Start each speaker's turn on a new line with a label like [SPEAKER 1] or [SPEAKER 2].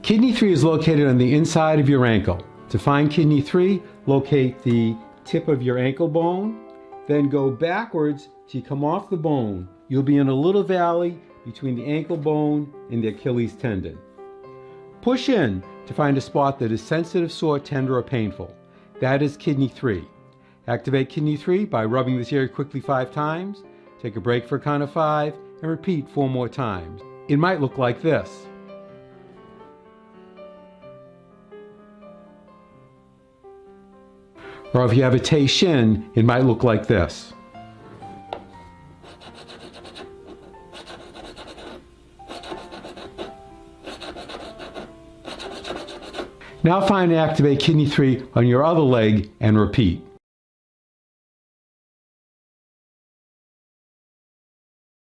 [SPEAKER 1] Kidney 3 is located on the inside of your ankle. To find kidney 3, locate the tip of your ankle bone, then go backwards till you come off the bone. You'll be in a little valley between the ankle bone and the Achilles tendon. Push in to find a spot that is sensitive, sore, tender, or painful. That is kidney 3. Activate kidney 3 by rubbing this area quickly 5 times. Take a break for a count of 5 and repeat 4 more times. It might look like this. Or if you have a Tei Shin, it might look like this. Now find and activate kidney 3 on your other leg and repeat.